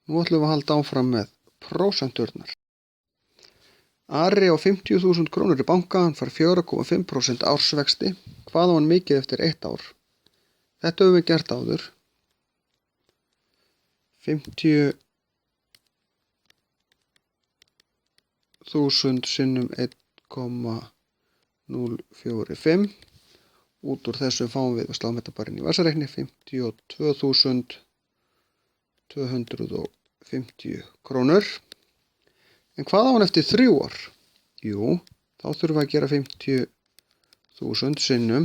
Nú ætlum við að halda áfram með prósenturnar. Ari á 50.000 krónur í banka, hann fær 4,5% ársvexti. Hvað á hann mikið eftir 1 ár? Þetta höfum við gert áður. 50.000 sinnum 1,045. Út úr þessu fáum við sláum þetta bara inn í vasareikni. 52.250 krónur. En hvað á hann eftir 3 ár? Jú, þá þurfum við að gera 50.000 sinnum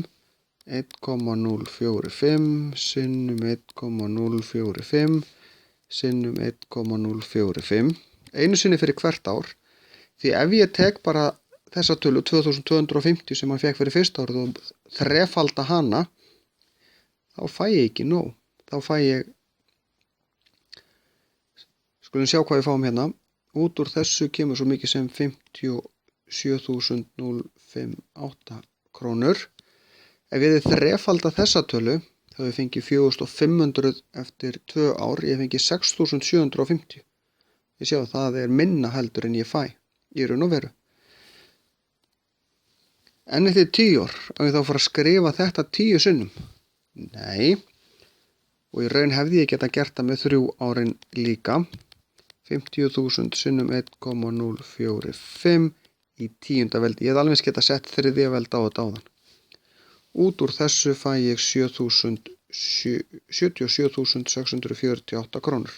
1,045 sinnum 1,045 sinnum 1,045. Einu sinni fyrir hvert ár. Því ef ég tek bara þessa tölu 2250 sem hann fekk fyrir fyrsta árið og þrefalda hana, þá fæ ég ekki nóg. Þá fæ ég, skulum sjá hvað við fáum hérna. Út úr þessu kemur svo mikið sem 57.058 krónur. Ef ég hefði þrefaldað þessa tölu, þá hefði ég fengið 4.500 eftir 2 ár. Ég hef fengið 6.750. Ég sjá að það er minna heldur en ég fæ í raun og veru. En eftir 10 ár, á ég þá að fara að skrifa þetta 10 sinnum? Nei. Og í raun hefði ég geta gert það með 3 árin líka. 50.000 sinnum 1,045 í 10. veldi. Ég hefði alveg geta sett 3. veldi á þetta áðan. Út úr þessu fæ ég 77.648 krónur.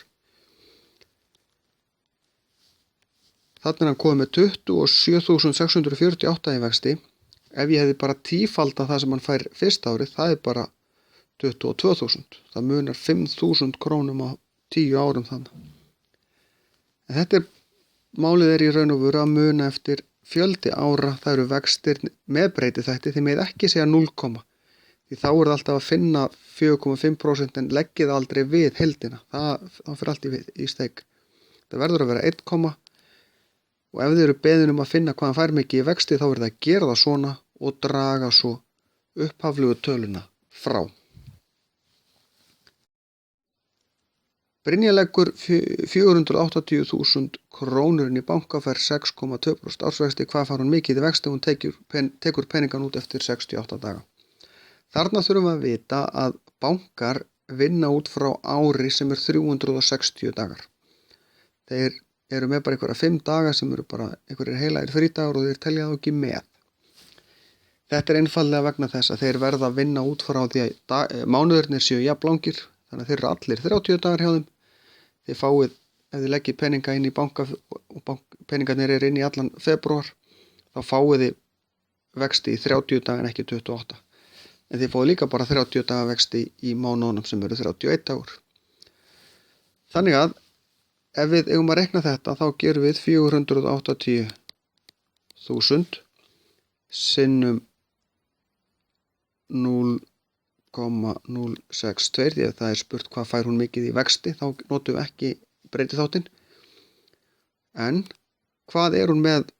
Þannig er hann komið með 27.648 í vexti. Ef ég hefði bara tífaldað það sem hann fær fyrsta árið, það er bara 22.000. Það munar 5.000 krónum á 10 árum þannig. En þetta er, málið er í raun og veru að muna eftir fjöldi ára. Það eru vextir með breyti þætti, þið með ekki segja 0, því þá er það alltaf að finna 4,5% en leggið aldrei við heildina. Það fyrir allt í steik. Það verður að vera 1, og ef þið eru beðin að finna hvað hann fær mikið í vexti, þá er það að gera það svona og draga svo upphaflegu töluna frá. Brynja leggur 480.000 krónur inn í banka, fær 6,2% ársvexti. Hvað fær hún mikið í vexti? Hún tekur peningan út eftir 68 daga. Þarna þurfum við að vita að bankar vinna út frá ári sem er 360 dagar. Þeir eru með bara einhverja 5 daga sem eru bara einhverjir heilaðir frídagar og þeir telja þá ekki með. Þetta er einfaldlega vegna þess að þeir verða að vinna út frá því að mánuðurnir séu jafnlangir, þannig að þeir eru allir 30 dagar hjá þeim. Þið fáið, ef þið leggið peninga inn í banka og peningarnir eru inn í allan febrúar, þá fáið þið vexti í 30 daga en ekki 28. En þið fáið líka bara 30 daga vexti í mánuðunum sem eru 31 dagur. Þannig að ef við eigum að reikna þetta, þá gerum við 480.000 sinnum 0,062, því að það er spurt hvað fær hún mikið í vexti, þá notum við ekki breytiþáttinn. En hvað er hún með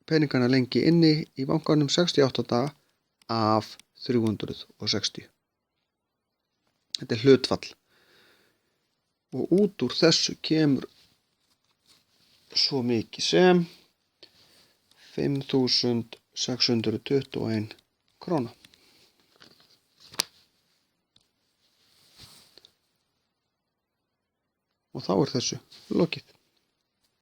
peningana lengi inni í bankanum? 68 daga af 360. Þetta er hlutfall. Og út úr þessu kemur svo mikið sem 5.621 króna. Og þá er þessu lokið.